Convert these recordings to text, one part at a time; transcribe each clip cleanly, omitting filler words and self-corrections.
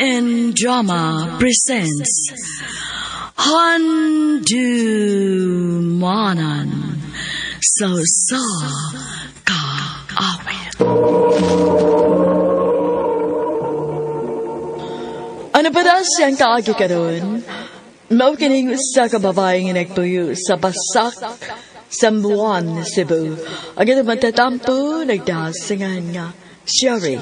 and Drama presents Handumanan sa kaawit. Ano ba na siyang kaagi ka doon? Maukinig sa kababaeng nagtuyo sa Basak, Sambuan, Cebu. Ang ito matatampo, nagdasingan nga, Sherry.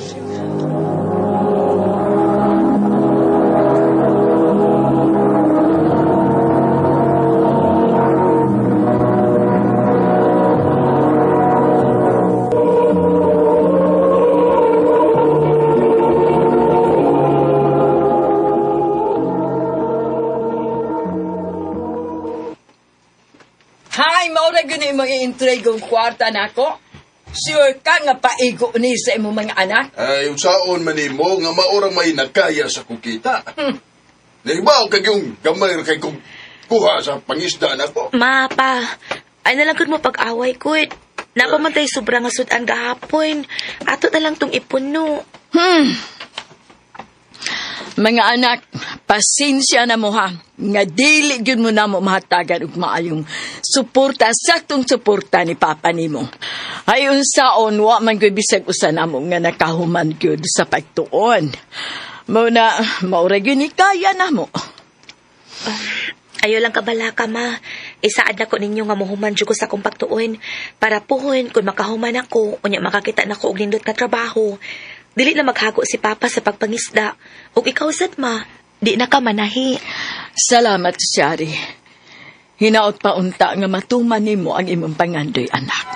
Mga intrigong kwarta na ko. Sure ka nga paigo ni sa imong mga anak? Ay, usaon man mo nga maurang may nakaya sa kukita. Nahibaw kag yung gamay kay kong kuha sa pangisda na ko. Ma, pa, ay nalagod mo pag-away ko. Napamantay sobrang asudan gahapon. Ato na lang tong ipuno. Mga anak, pasensya na mo ha. Nga dili gyud mo na mo mahatagan og maayong suporta, saktong suporta ni Papa nimo. Ayon saon, wa man gyud bisag usa namo nga nakahuman gyud sa pagtuon. Mao na, maura gyud ni kaya namo. Ayo lang kabalaka, ma. Isaad na ko ninyo nga muhuman jud ko sa kong pagtuon. Para puhon, kung makahuman ako, unya makakita na ko og nindot nga trabaho. Dili na maghago si Papa sa pagpangisda. Ug ikaw sad, ma, di na ka manahi. Salamat, Shari. Hinaot pa unta nga matuman nimo ang imong pangandoy, anak.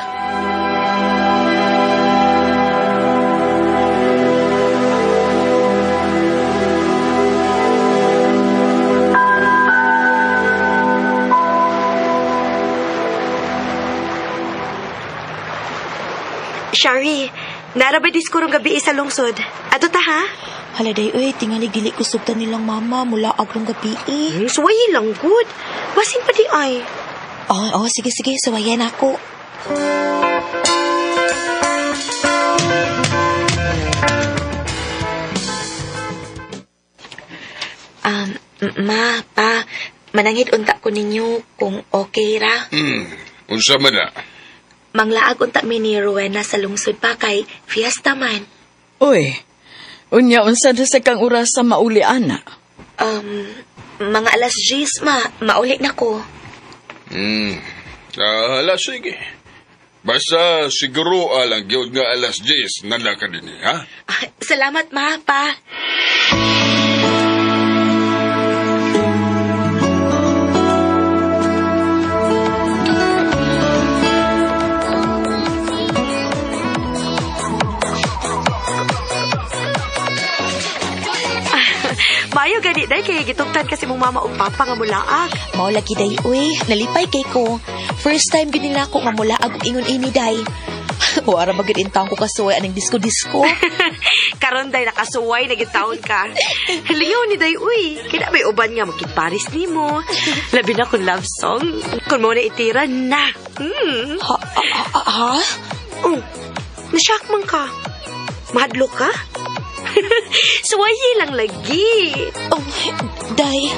Shari, narabay diskurong gabi sa lungsod. Ato ta, ha? Haladay, tingali dili kusugtan nilang mama mula agrong gabi Suwayi lang, good. Basin pa di ay. Sige, suwayan ako. Ma, pa, manangit unta ko ninyo kung okay ra. Unsa man na? Manglaag unta mi ni Rowena sa lungsod pa kay fiesta man. Uy, unya unsa na sa kang oras sa mauli, ana? Mga alas 10, mauli na ko. Sige. Basta siguro alang gyud nga alas 10 nala ka din, ha? Salamat, ma, pa. Mayo gani day kay gitugtan kasi mong mama ug papa nga mulaag. Mao lagi day, nalipay kay ko. First time gid nila ako nga mulaag og ingon ini day. Wara magid intawon ko kasuway aning disco. Karon day nakasuway na gitawon ka. Liyo ni day kina may uban nga magkitparis nimo. Labi na kun love song. Kun mo na itira na. Ha? Nasyak man ka. Mahadlo ka? Suwayi lang lagi. Day.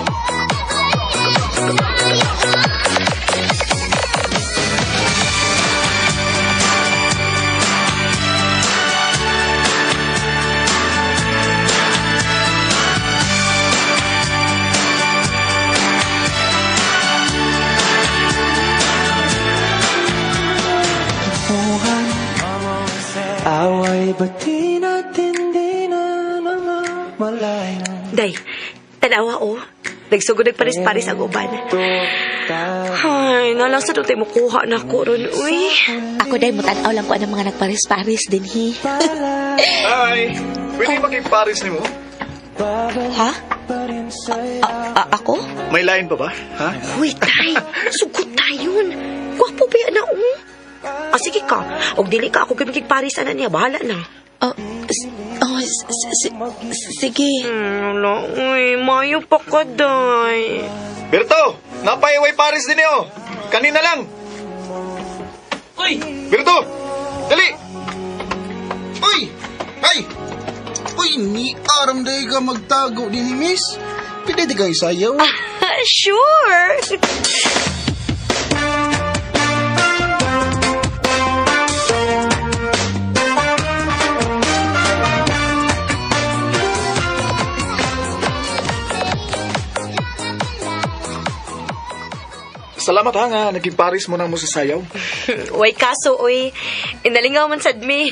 Away bati natin di na namamalayan. Day, tanawa nagsugod nagparis-paris ang uban. Ay, nalang sa tutay mo kuha na ko ron, Ako day, mutanaw lang ko ang mga nagparis-paris din, Ay, pwede makipag-paris ni mo? Ha? Ako? May line pa ba? Ha? Uy, tay, sugot tayon. Gwapo ba yan na, sige ka. Og dili ka ako gamikig-parisan na niya, bahala na. Sige. Wala, mayo pa ka, day. Berto, napaiway Paris din niyo. Kanina lang. Uy! Berto, dali! Uy! Ay! Uy, ni aram dahi ka magtago din ni Miss. Pwede di kang isayaw. Sure! Salamat ha nga, naging paris mo na mo sa sayaw. Way kaso, uy. Inalingaw man sad mi.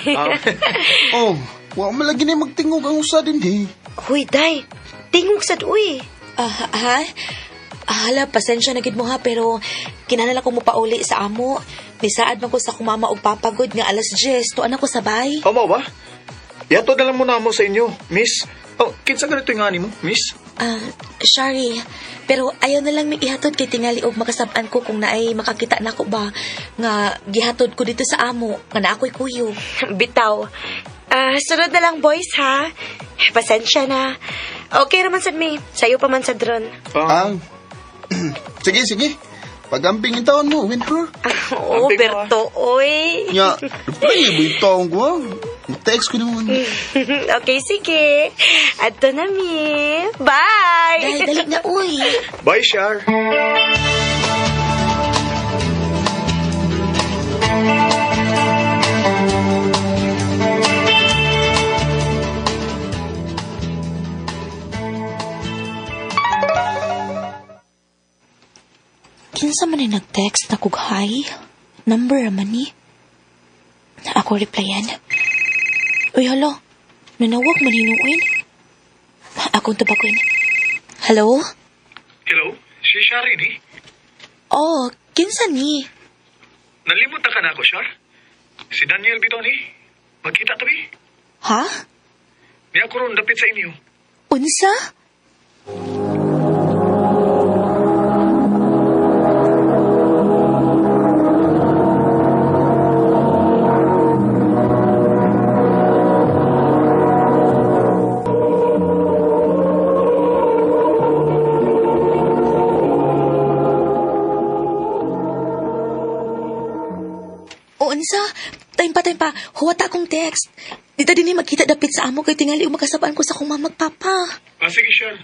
Oh, wa malagi na magtingog ang usa din di. Uy, day. Tingog sad, uy. Ha? Hala, pasensya na gid mo ha, pero kinahanglan ko mo pauli sa amo. Nisaad man ko sa kumama og papagod nga alas 10, tuan ako sabay. Amo ba? Yato na lang muna mo sa inyo, miss. Oh, kinsa ganito yung ani mo, miss? Sorry. Pero ayaw na lang may ihatod kay tingali og makasab-an ko kung naay makakita na ko ba nga gihatod ko dito sa amo nga na ako'y kuyo. Bitaw. Sunod na lang, boys, ha? Pasensya na. Okay raman sad mi. Sayo pa man sa drone. Ang sige, sige. Pagamping yung taon mo, Winter. Oo, Amping mo, Berto, uy. Nya, pwede ba yung taon ko? Text ko naman. Okay, sige. Ato na, mi. Bye! Dali na, uy. Bye, Shar. Kinsa man ay nag-text na kog hi? Number man ni. Ako replyan. Uy, hala. Nanawag man hinuin. Akong tabakuin. Hello? Hello? Si Shari ni? Oh, kinsa ni? Nalimot na ka na ako, Shar? Si Daniel bito ni? Magkita tabi? Ha? Ni ako ron dapit sa inyo. Unsa? Unsa? Time pa. Huwata akong text. Dita din magkita dapit sa amo kay tingali og makasabaan ko sa akong mamagpapa. Sige, Shar.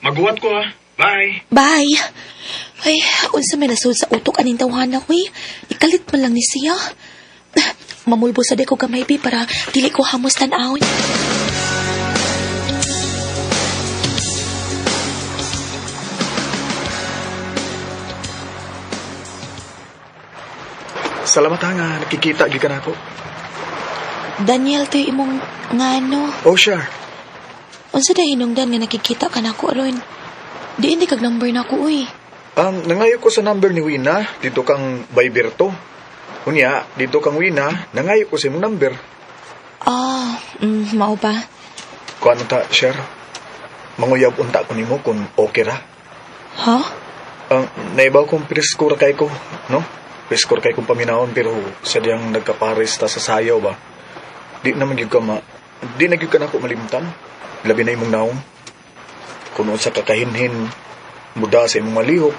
Maguwat ko ha. Bye. Bye. Ay, unsa may nasud sa utok aning tawanan ko eh. Ikalit man lang ni siya. Mamulbo sa ko gamay bi para dili ko hamos tan-awon. Salamat ha nga, nakikita gikan ako. Daniel, to imong ngano. Oh, Shar. Unsa da hinungdan nga nakikita ka nako ron? Di hindi kag number nako uy. Nangayo ko sa number ni Wina, dito kang Bayberto. Unya, dito kang Wina, nangayo ko sa imong number. Mao ba? Kung ano ta, Shar? Manguyab unta ko nimo kung okay ra. Ha? Naibaw kong preskura kay ko, no? Preskura kay kong paminahon, pero sadyang nagkapares ta sa sayaw ba? Di na gyud ka na ako malimtan. Labi na imong naong. Kung sa kakahinhin, muda sa imong malihok,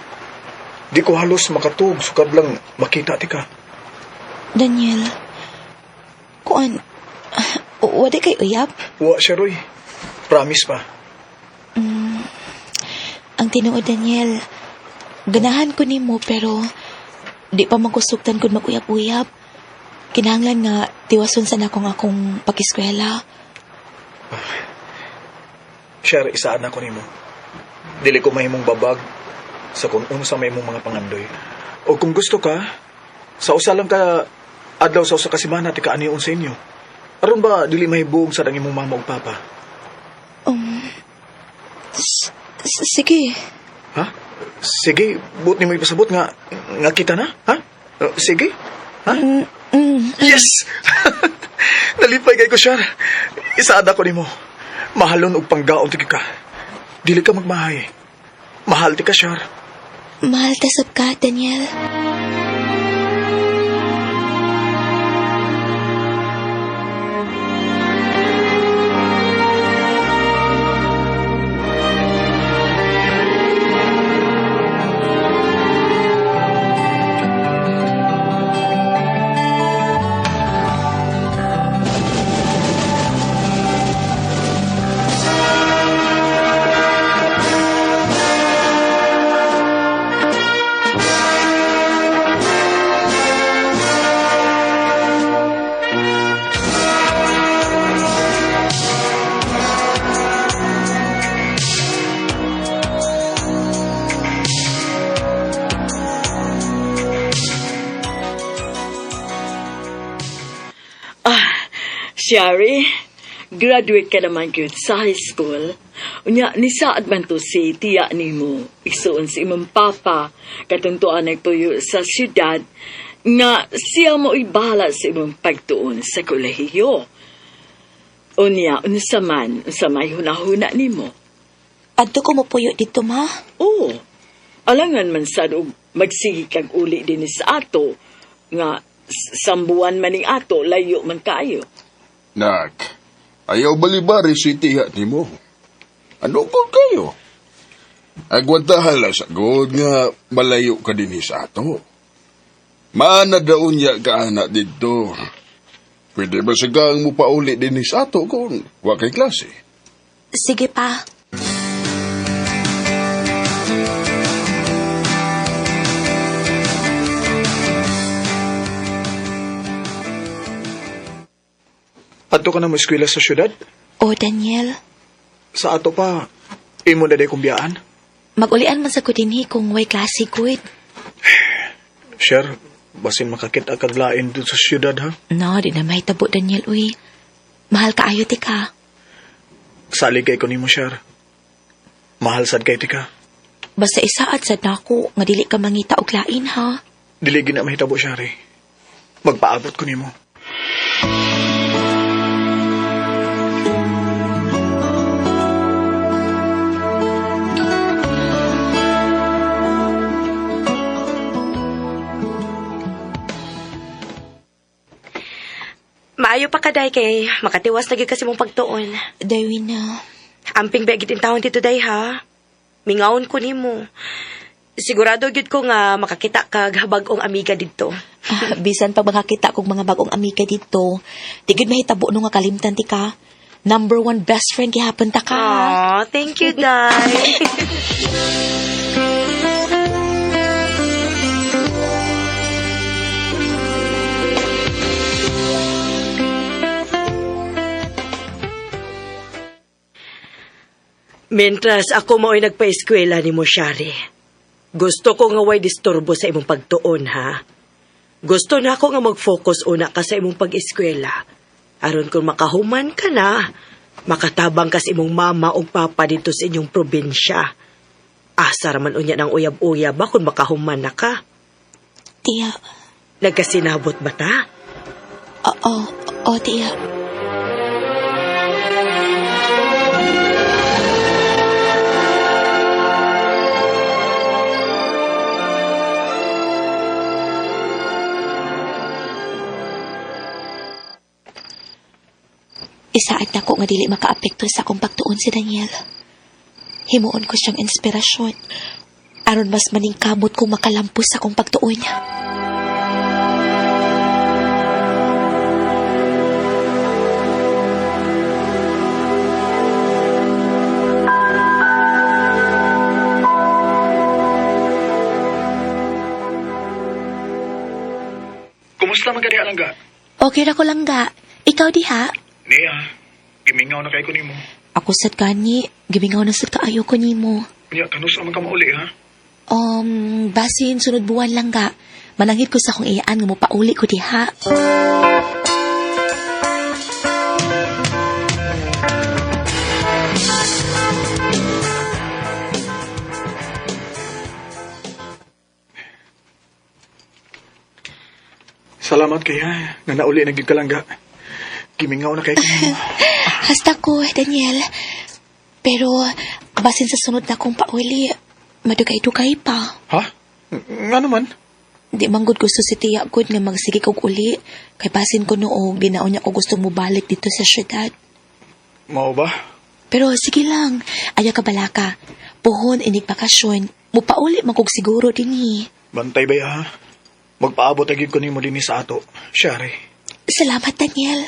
di ko halos makatug, sukad lang makita ti ka. Daniel. Kuan? Wadi kay uyab? Wa siya, Roy. Promise pa. Ang tinuod, Daniel. Ganahan ko nimo pero di pa magkusugtan kun mag-uyab-uyab. Kinahanglan nga tiwason sa akong pakiskwela. Share, isaan ako nimo. Dili ko mahimong babag sa kung unsa may mong mga pangandoy. O kung gusto ka, sa usa lang ka adlaw sa usa ka semana ti kaanion sa inyo. Aron ba dili mahibog sa dang imong mama ug papa? Sige. Ha? Sige, buot nimo ipasabot nga kita na, ha? Sige. Ha? Yes! Nalipay kay ko, Shar. Isaad ako nimo. Mahalon og panggaon ti ka. Dili ka magmahay. Mahal ti ka, Shar. Mahal tasab ka, Daniel. Shari, graduate ka naman gyud sa high school. Unya, ni saad man to si tiya nimo, isuon si imong papa, katuntuan nagpuyo sa syudad, nga siya mo ibahala sa imong pagtuon sa kolehiyo. Unya, unsa may hunahuna nimo. Adto ko mo puyo dito, ma. Oo, alangan man sad og magsigi kag uli din sa ato, nga sambuan maning ato, layo man kaayo. Nak, ayaw balibari si tiya ni mo. Ano ko kayo? Agwantahala sa god nga malayo ka din sa ato. Maana daon niya ka anak dito. Pwede ba sigang mo pauli din sa ato kung wakay klase? Sige pa. Adto ka na mo eskwela sa syudad? O, Daniel, Sa ato pa, imo na day kong biyaan. mag-ulian man sa ko dinhi kung way klase good. Sure, basin makakita kag lain dun sa syudad, ha? No, di na mahitabo, Daniel, uy. Mahal ka ayo, tika. Salig kay ko nimo, sure. Mahal sad kay tika. Basta isaad sad nako nga dili ka mangita og lain, ha? Dili gina mahitabo, Shari. Magpaabot ko nimo. Maayo pa kaday kay makatiwas lagi kasi mong pagtuon. Darwin na. Amping begit in taon dito day ha. Mingawon ko nimo. Sigurado gyud ko nga makakita kag habag-ong amiga dito. Bisan pag makakita kog mga bagong amiga dito, di gid mahitabo no nga kalimtan tika. Number 1 best friend gihapon ta ka. Aw, thank you, Day. Mientras ako mo'y nagpa-eskwela ni mo, Shari, gusto ko nga way disturbo sa imong pagtuon, ha? Gusto na ako nga mag-focus una ka sa imong pag-eskwela. Aron kung makahuman ka na, makatabang ka sa imong mama o papa dito sa inyong probinsya. Asa raman unya ng uyab-uyab ba kung makahuman na ka? Tiya. Nagkasinabot ba ta? Oo, tiya. Isaad na ko nga dili makaapekto sa akong pagtuon si Daniel. Himuon ko siyang inspirasyon. Aron mas maningkamot kung makalampos sa akong pagtuon. Kumusta man kadi alangga? Okay ra ko lang ga. Ikaw diha? Niya, gimingaw na kay ko nimo. Ako sad gani, gimingaw na sad kaayo ko nimo. Nya kanus man ka mauli, ha? Basin sunod buwan lang ga. Manangit ko sa akong iyaan nga mo pauli ko diha. Salamat kay ha, nga nauli na gyud ka lang ga. Gimingaw na kay ko nimo. Hasta ko, Daniel. Pero, basin sa sunod na akong pauli, madugay-dugay pa. Ha? Nga naman? Di man gud gusto si Tia Good nga magsige kog uli. Kay basin ko noong binaon niya ko gusto mo balik dito sa syudad. Mao ba? Pero sige lang, aya ka balaka. Puhon inig bakasyon, mupauli man kog siguro dinhi. Bantay ba ya, ha? Magpaabot agad ko nimo dinhi sa ato. Shari. Salamat, Daniel.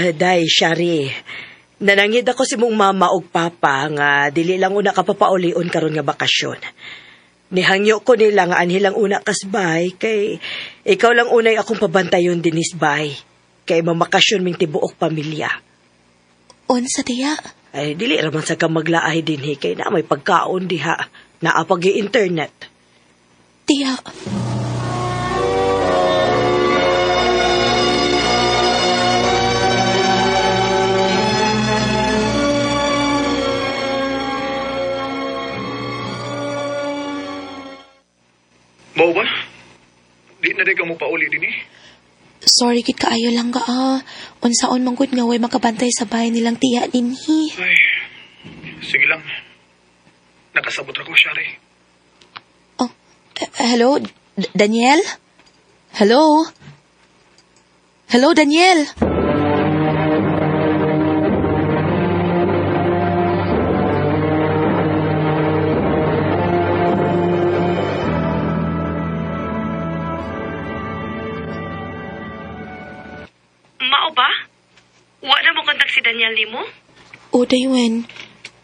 Day, Shari. Nanangid ako si mong mama o papa nga dili lang una ka papaulion karon nga bakasyon. Nihangyo ko nila nga anhilang una kasbay kay ikaw lang unay akong pabantayon dinis bay. Kay mamakasyon ming tibuok pamilya. Unsa tiya? Ay dili raman sa ka maglaay dinhi kay na may pagkaon diha. Naapag internet. Tiya, Mao ba? Di na rin ka mo pauli din eh. sorry gid kaayo lang ga unsaon man gud nga way makabantay sa bahay nilang tiya dinhi. Ay, sige lang. Nakasabot ako, Shari. Oh, hello, Daniel? Hello? Hello, Daniel? Mao ba? Wa na mo kontak si Daniel nimo? O, Daywen.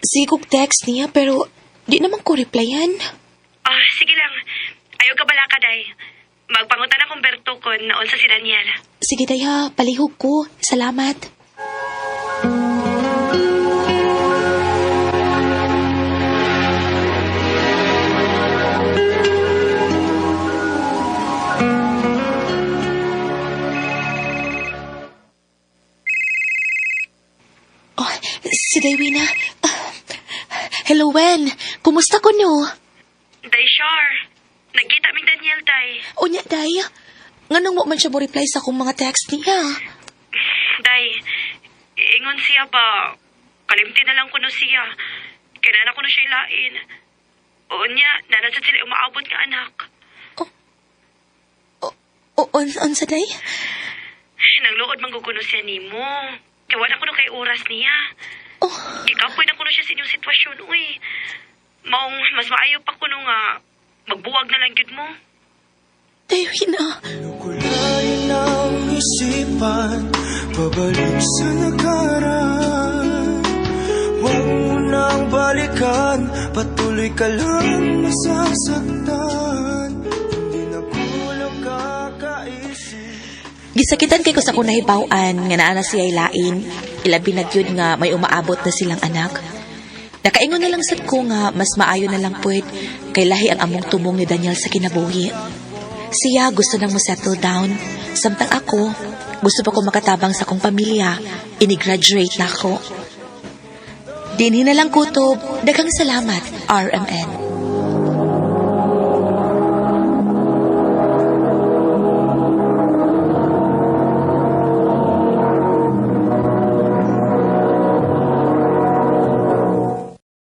Sigog text niya pero di naman ko replyan. Ah, sige lang. Ayaw ka bala ka, day. Magpangutan akong Berto kon naon sa si Daniel. Sige, Daya. Palihog ko. Salamat. Oh, si Daywina. Hello, Wen. Kumusta ko no? Day, Char. Nagkita ming Daniel, day. O niya, Day. Nganong mo man siya mo reply sa akong mga text niya? Day, ingon siya ba? Kalimti na lang kuno siya. Kinana ko na siya ilain. O niya, nanasad sila umaabot nga anak. Unsa, Day? Nangluod mangguguno siya nimo. Kaya wala ko na kay oras niya. Oh, Ikapoy na ko na siya sa inyong sitwasyon, uy. Maong mas maayo pa ko nga magbuwag na lang yun mo. Daywina. Kulayin ang isipan, pabalik sa nakaraan. Huwag mo nang balikan, patuloy ka lang masasaktan. Hindi na kulang kakaisip. Gisakitan kay ko sa kunay bawaan nga naa na siya lain. Ilabi na gyud nga may umaabot na silang anak. Nakaingon na lang sad ko nga mas maayo na lang puwed kay lahi ang among tumong ni Daniel sa kinabuhi. Siya gusto nang mo-settle down. Samtang ako, gusto pa ko makatabang sa akong pamilya. Ini-graduate na ako. Dinhi na lang kutob. Daghang salamat, RMN.